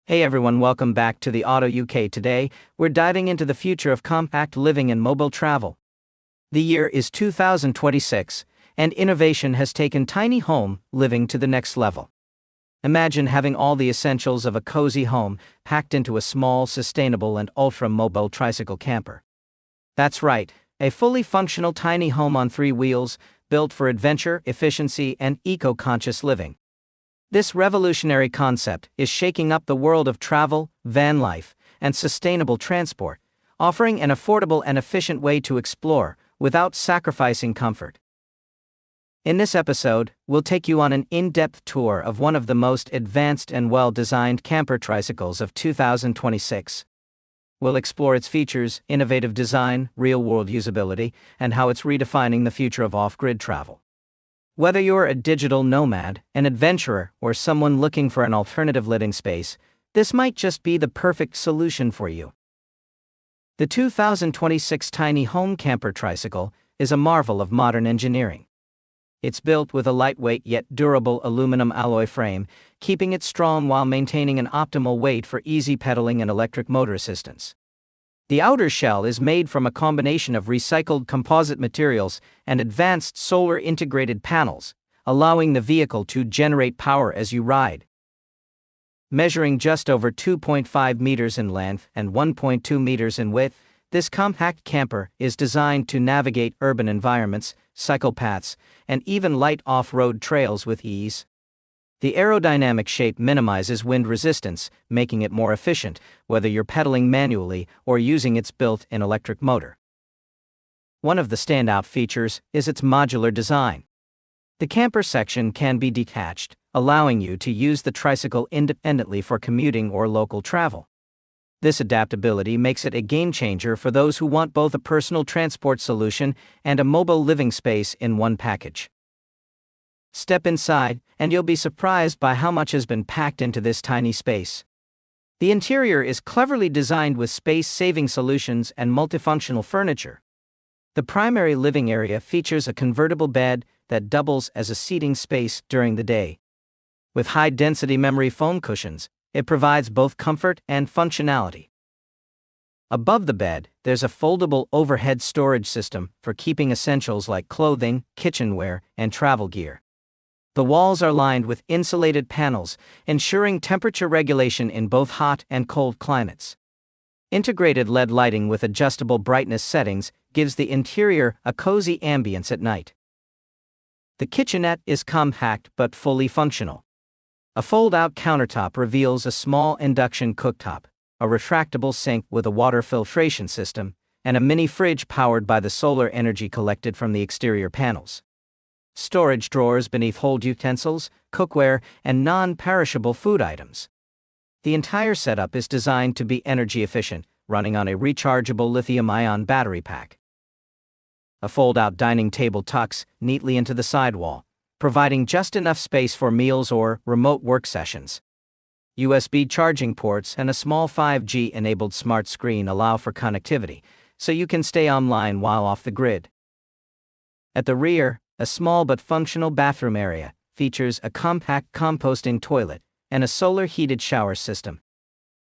Hey everyone, welcome back to the Auto UK. Today, we're diving into the future of compact living and mobile travel. The year is 2026, and innovation has taken tiny home living to the next level. Imagine having all the essentials of a cozy home packed into a small, sustainable, and ultra-mobile tricycle camper. That's right, a fully functional tiny home on three wheels, built for adventure, efficiency, and eco-conscious living. This revolutionary concept is shaking up the world of travel, van life, and sustainable transport, offering an affordable and efficient way to explore without sacrificing comfort. In this episode, we'll take you on an in-depth tour of one of the most advanced and well-designed camper tricycles of 2026. We'll explore its features, innovative design, real-world usability, and how it's redefining the future of off-grid travel. Whether you're a digital nomad, an adventurer, or someone looking for an alternative living space, this might just be the perfect solution for you. The 2026 Tiny Home Camper Tricycle is a marvel of modern engineering. It's built with a lightweight yet durable aluminum alloy frame, keeping it strong while maintaining an optimal weight for easy pedaling and electric motor assistance. The outer shell is made from a combination of recycled composite materials and advanced solar-integrated panels, allowing the vehicle to generate power as you ride. Measuring just over 2.5 meters in length and 1.2 meters in width, this compact camper is designed to navigate urban environments, cycle paths, and even light off-road trails with ease. The aerodynamic shape minimizes wind resistance, making it more efficient, whether you're pedaling manually or using its built-in electric motor. One of the standout features is its modular design. The camper section can be detached, allowing you to use the tricycle independently for commuting or local travel. This adaptability makes it a game-changer for those who want both a personal transport solution and a mobile living space in one package. Step inside, and you'll be surprised by how much has been packed into this tiny space. The interior is cleverly designed with space-saving solutions and multifunctional furniture. The primary living area features a convertible bed that doubles as a seating space during the day. With high-density memory foam cushions, it provides both comfort and functionality. Above the bed, there's a foldable overhead storage system for keeping essentials like clothing, kitchenware, and travel gear. The walls are lined with insulated panels, ensuring temperature regulation in both hot and cold climates. Integrated LED lighting with adjustable brightness settings gives the interior a cozy ambience at night. The kitchenette is compact but fully functional. A fold-out countertop reveals a small induction cooktop, a retractable sink with a water filtration system, and a mini fridge powered by the solar energy collected from the exterior panels. Storage drawers beneath hold utensils, cookware, and non-perishable food items. The entire setup is designed to be energy efficient, running on a rechargeable lithium-ion battery pack. A fold-out dining table tucks neatly into the sidewall, providing just enough space for meals or remote work sessions. USB charging ports and a small 5G-enabled smart screen allow for connectivity, so you can stay online while off the grid. At the rear, a small but functional bathroom area features a compact composting toilet and a solar-heated shower system.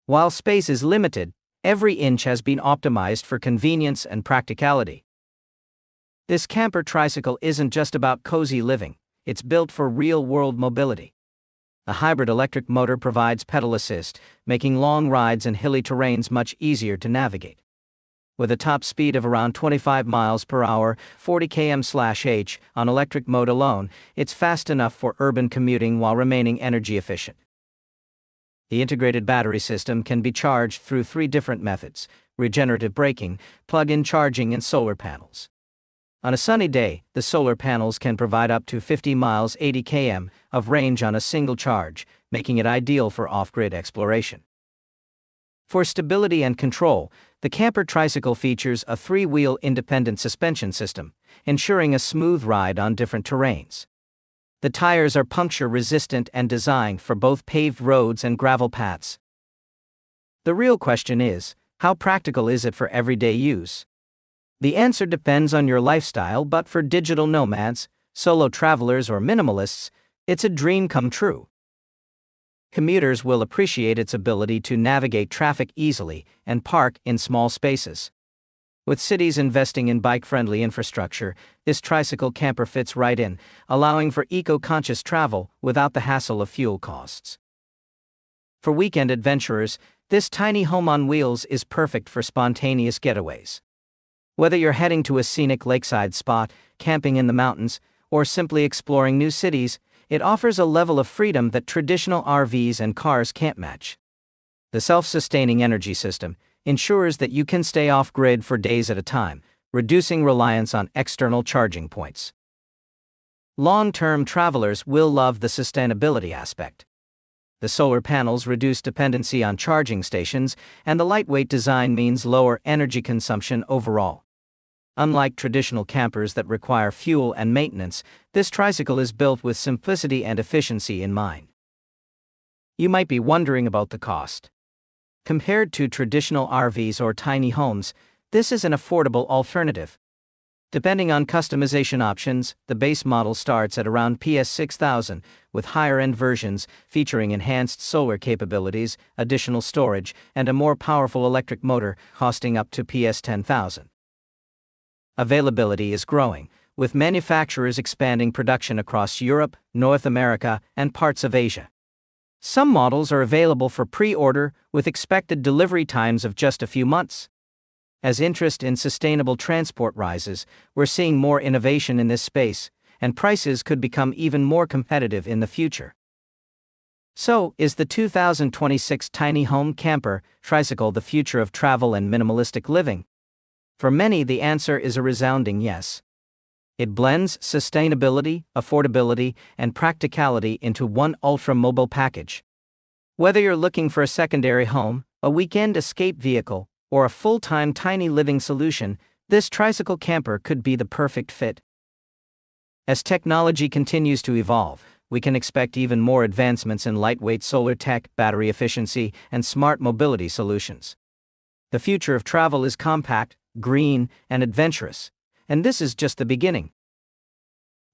While space is limited, every inch has been optimized for convenience and practicality. This camper tricycle isn't just about cozy living, it's built for real-world mobility. A hybrid electric motor provides pedal assist, making long rides in hilly terrains much easier to navigate. With a top speed of around 25 miles per hour, 40 km/h on electric mode alone, it's fast enough for urban commuting while remaining energy efficient. The integrated battery system can be charged through three different methods: regenerative braking, plug-in charging, and solar panels. On a sunny day, the solar panels can provide up to 50 miles 80 km of range on a single charge, making it ideal for off-grid exploration. For stability and control, the camper tricycle features a three-wheel independent suspension system, ensuring a smooth ride on different terrains. The tires are puncture-resistant and designed for both paved roads and gravel paths. The real question is, how practical is it for everyday use? The answer depends on your lifestyle, but for digital nomads, solo travelers, or minimalists, it's a dream come true. Commuters will appreciate its ability to navigate traffic easily and park in small spaces. With cities investing in bike-friendly infrastructure, this tricycle camper fits right in, allowing for eco-conscious travel without the hassle of fuel costs. For weekend adventurers, this tiny home on wheels is perfect for spontaneous getaways. Whether you're heading to a scenic lakeside spot, camping in the mountains, or simply exploring new cities, it offers a level of freedom that traditional RVs and cars can't match. The self-sustaining energy system ensures that you can stay off-grid for days at a time, reducing reliance on external charging points. Long-term travelers will love the sustainability aspect. The solar panels reduce dependency on charging stations, and the lightweight design means lower energy consumption overall. Unlike traditional campers that require fuel and maintenance, this tricycle is built with simplicity and efficiency in mind. You might be wondering about the cost. Compared to traditional RVs or tiny homes, this is an affordable alternative. Depending on customization options, the base model starts at around PS 6,000, with higher-end versions featuring enhanced solar capabilities, additional storage, and a more powerful electric motor costing up to PS 10,000. Availability is growing, with manufacturers expanding production across Europe, North America, and parts of Asia. Some models are available for pre-order, with expected delivery times of just a few months. As interest in sustainable transport rises, we're seeing more innovation in this space, and prices could become even more competitive in the future. So, is the 2026 Tiny Home Camper Tricycle the future of travel and minimalistic living? For many, the answer is a resounding yes. It blends sustainability, affordability, and practicality into one ultra-mobile package. Whether you're looking for a secondary home, a weekend escape vehicle, or a full-time tiny living solution, this tricycle camper could be the perfect fit. As technology continues to evolve, we can expect even more advancements in lightweight solar tech, battery efficiency, and smart mobility solutions. The future of travel is compact, green, and adventurous, and this is just the beginning.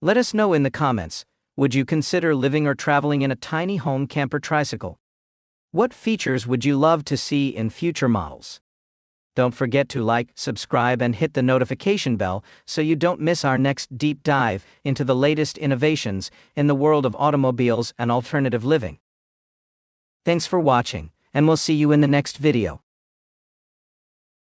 Let us know in the comments, would you consider living or traveling in a tiny home camper tricycle? What features would you love to see in future models? Don't forget to like, subscribe, and hit the notification bell so you don't miss our next deep dive into the latest innovations in the world of automobiles and alternative living. Thanks for watching, and we'll see you in the next video.